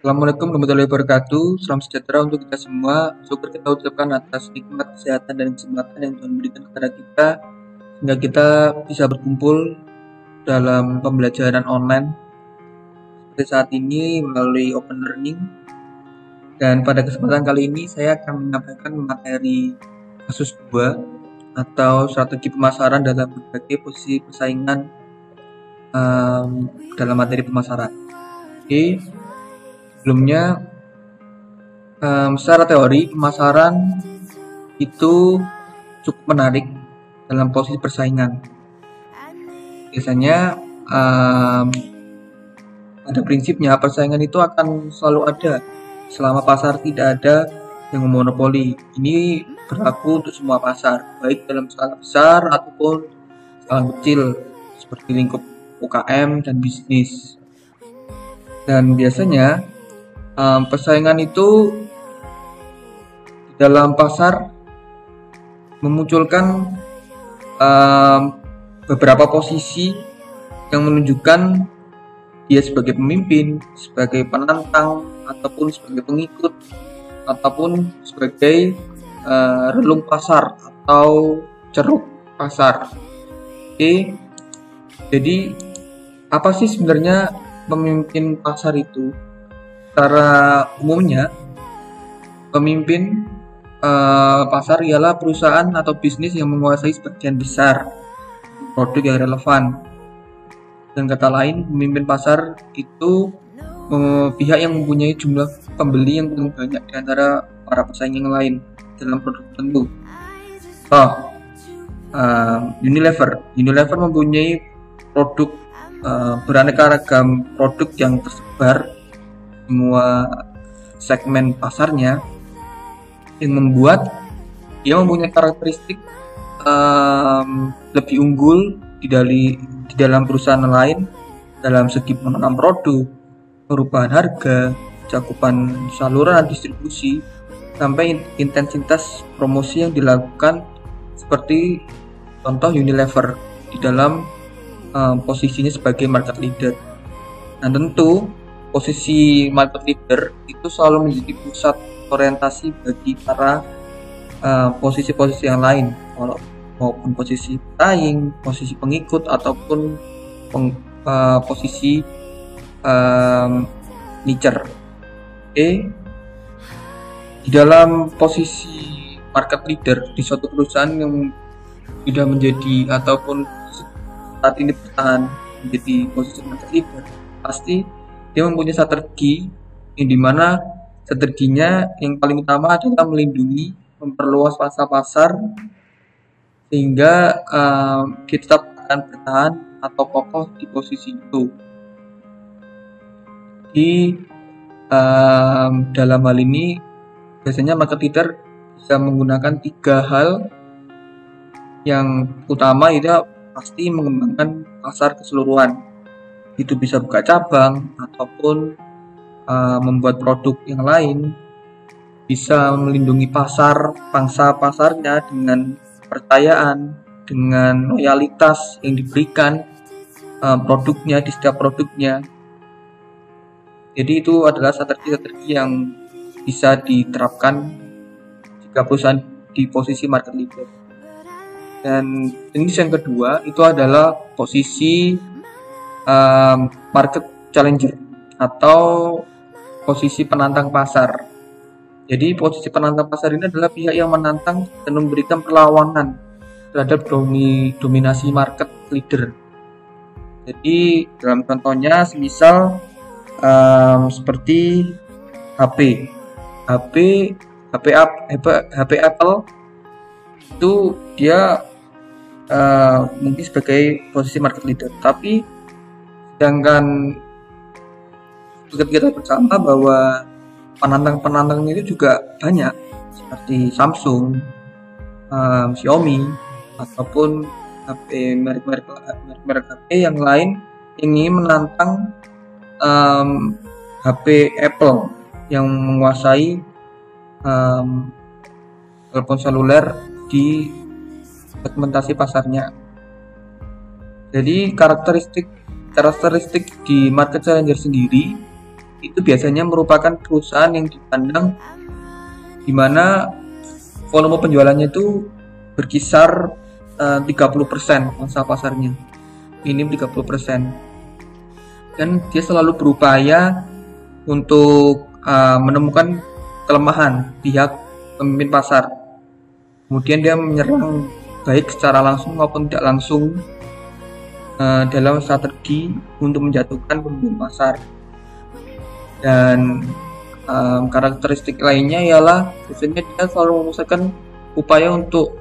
Assalamualaikum warahmatullahi wabarakatuh. Salam sejahtera untuk kita semua. Syukur kita ucapkan atas nikmat kesehatan dan kesempatan yang Tuhan berikan kepada kita, sehingga kita bisa berkumpul dalam pembelajaran online seperti saat ini melalui Open Learning. Dan pada kesempatan kali ini saya akan menyampaikan materi kasus 2 atau strategi pemasaran dalam berbagai posisi persaingan dalam materi pemasaran. Oke. Sebelumnya, secara teori pemasaran itu cukup menarik dalam posisi persaingan. Biasanya pada prinsipnya persaingan itu akan selalu ada selama pasar tidak ada yang memonopoli. Ini berlaku untuk semua pasar, baik dalam skala besar ataupun skala kecil seperti lingkup UKM dan bisnis. Dan biasanya persaingan itu di dalam pasar memunculkan beberapa posisi yang menunjukkan dia sebagai pemimpin, sebagai penantang, ataupun sebagai pengikut, ataupun sebagai relung pasar atau ceruk pasar. Oke, jadi apa sih sebenarnya pemimpin pasar itu? Secara umumnya, pemimpin pasar ialah perusahaan atau bisnis yang menguasai sebagian besar produk yang relevan. Dan kata lain, pemimpin pasar itu pihak yang mempunyai jumlah pembeli yang paling banyak di antara para pesaing yang lain dalam produk tertentu. Unilever mempunyai produk beraneka ragam produk yang tersebar semua segmen pasarnya, yang membuat dia mempunyai karakteristik lebih unggul di dalam perusahaan lain dalam segi pengenalan produk, perubahan harga, cakupan saluran dan distribusi, sampai intensitas promosi yang dilakukan, seperti contoh Unilever di dalam posisinya sebagai market leader. Nah, tentu posisi market leader itu selalu menjadi pusat orientasi bagi para posisi-posisi yang lain, maupun posisi pesaing, posisi pengikut, ataupun posisi nicher. Di dalam posisi market leader di suatu perusahaan yang sudah menjadi ataupun saat ini bertahan menjadi posisi market leader, pasti dia mempunyai strategi yang dimana strateginya yang paling utama adalah melindungi, memperluas pangsa pasar sehingga dia tetap akan bertahan atau kokoh di posisi itu. Di dalam hal ini biasanya market leader bisa menggunakan 3 hal. Yang utama itu pasti mengembangkan pasar keseluruhan. Itu bisa buka cabang ataupun membuat produk yang lain, bisa melindungi pangsa pasarnya dengan kepercayaan, dengan loyalitas yang diberikan produknya di setiap produknya. Jadi itu adalah strategi-strategi yang bisa diterapkan jika perusahaan di posisi market leader. Dan jenis yang kedua itu adalah posisi market challenger atau posisi penantang pasar. Jadi posisi penantang pasar ini adalah pihak yang menantang dan memberikan perlawanan terhadap dominasi market leader. Jadi dalam contohnya semisal seperti HP Apple itu dia mungkin sebagai posisi market leader, tapi sedangkan kita bersama bahwa penantang-penantangnya itu juga banyak, seperti Samsung, Xiaomi, ataupun merek-merek HP yang lain ingin menantang HP Apple yang menguasai telepon seluler di segmentasi pasarnya. Jadi karakteristik di market challenger sendiri itu biasanya merupakan perusahaan yang dipandang di mana volume penjualannya itu berkisar 30% pangsa pasarnya, minim 30%. Dan dia selalu berupaya untuk menemukan kelemahan pihak pemimpin pasar. Kemudian dia menyerang baik secara langsung maupun tidak langsung dalam strategi untuk menjatuhkan pemimpin pasar. Dan karakteristik lainnya ialah biasanya dia selalu mengusahakan upaya untuk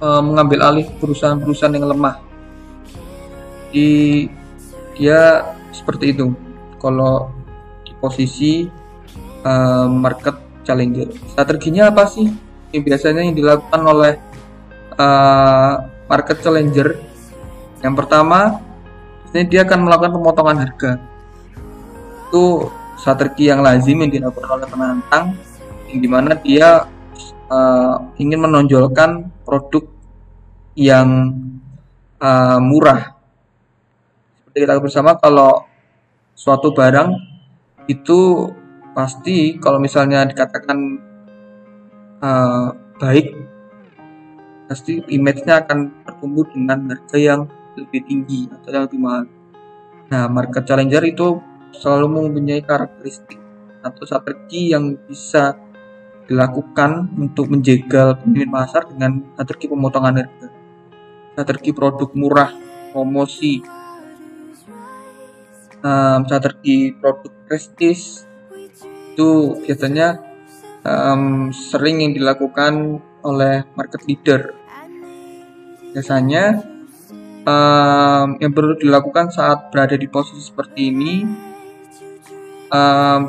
mengambil alih perusahaan-perusahaan yang lemah. Jadi dia seperti itu kalau di posisi market challenger. Strateginya apa sih yang biasanya yang dilakukan oleh market challenger? Yang pertama, biasanya dia akan melakukan pemotongan harga. Itu strategi yang lazim yang dilakukan oleh penantang, yang dimana dia ingin menonjolkan produk yang murah. Seperti kita bersama, kalau suatu barang itu pasti kalau misalnya dikatakan baik, pasti image-nya akan bertumbuh dengan harga yang lebih tinggi atau yang lebih mahal. Nah, market challenger itu selalu mempunyai karakteristik atau strategi yang bisa dilakukan untuk menjegal pemimpin pasar dengan strategi pemotongan harga, strategi produk murah, promosi, strategi produk prestis. Itu biasanya sering yang dilakukan oleh market leader. Biasanya yang perlu dilakukan saat berada di posisi seperti ini,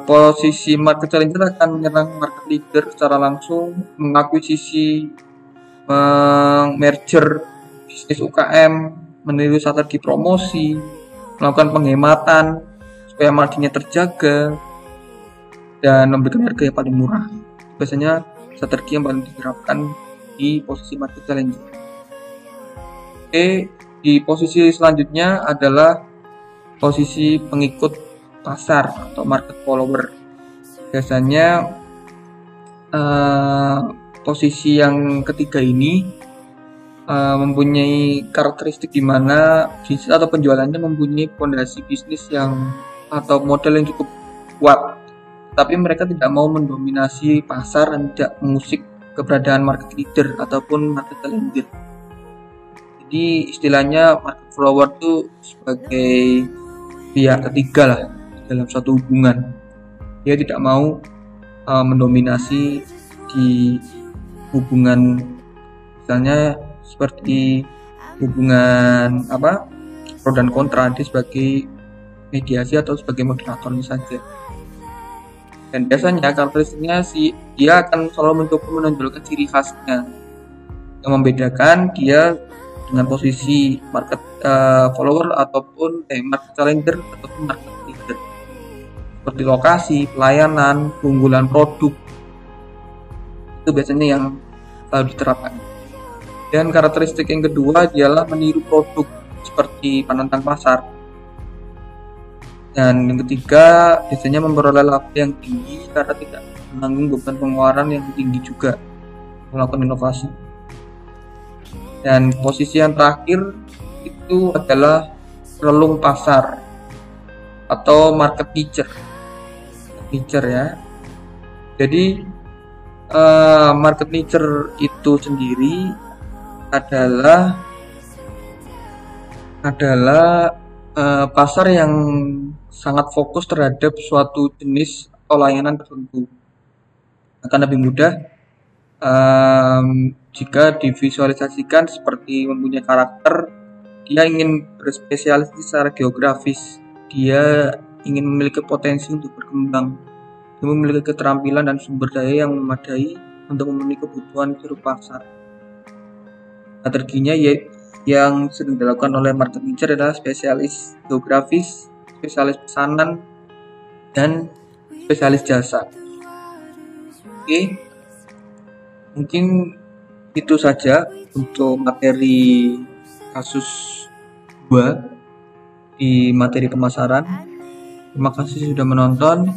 posisi market challenger akan menyerang market leader secara langsung, mengakuisisi, merger bisnis UKM, meniru strategi promosi, melakukan penghematan supaya marginnya terjaga, dan memberikan harga yang paling murah. Biasanya strategi yang paling diterapkan di posisi market challenger. Oke, di posisi selanjutnya adalah posisi pengikut pasar atau market follower. Biasanya posisi yang ketiga ini mempunyai karakteristik di mana bisnis atau penjualannya mempunyai fondasi bisnis yang atau model yang cukup kuat, tapi mereka tidak mau mendominasi pasar dan tidak mengusik keberadaan market leader ataupun market challenger. Jadi istilahnya market follower itu sebagai pihak ketiga lah dalam suatu hubungan. Dia tidak mau mendominasi di hubungan, misalnya seperti hubungan pro dan kontra, dia sebagai mediasi atau sebagai moderator saja. Dan biasanya karakteristiknya dia akan selalu mencoba menonjolkan ciri khasnya yang membedakan dia dengan posisi market follower ataupun market challenger ataupun market leader, seperti lokasi, pelayanan, keunggulan produk. Itu biasanya yang selalu diterapkan. Dan karakteristik yang kedua adalah meniru produk seperti penantang pasar. Dan yang ketiga, biasanya memperoleh laba yang tinggi karena tidak menanggung beban pengeluaran yang tinggi juga melakukan inovasi. Dan posisi yang terakhir itu adalah relung pasar atau market nicher ya. Jadi market nicher itu sendiri adalah pasar yang sangat fokus terhadap suatu jenis atau layanan tertentu. Akan lebih mudah jika divisualisasikan seperti mempunyai karakter. Dia ingin berspesialis secara geografis, dia ingin memiliki potensi untuk berkembang, dia memiliki keterampilan dan sumber daya yang memadai untuk memenuhi kebutuhan seluruh pasar. Strateginya yang sering dilakukan oleh market nicher adalah spesialis geografis, spesialis pesanan, dan spesialis jasa. Oke, mungkin itu saja untuk materi kasus 2 di materi pemasaran. Terima kasih sudah menonton.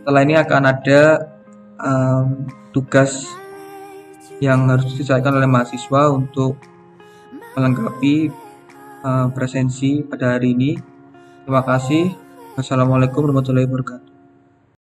Setelah ini akan ada tugas yang harus diselesaikan oleh mahasiswa untuk melengkapi presensi pada hari ini. Terima kasih. Wassalamualaikum warahmatullahi wabarakatuh.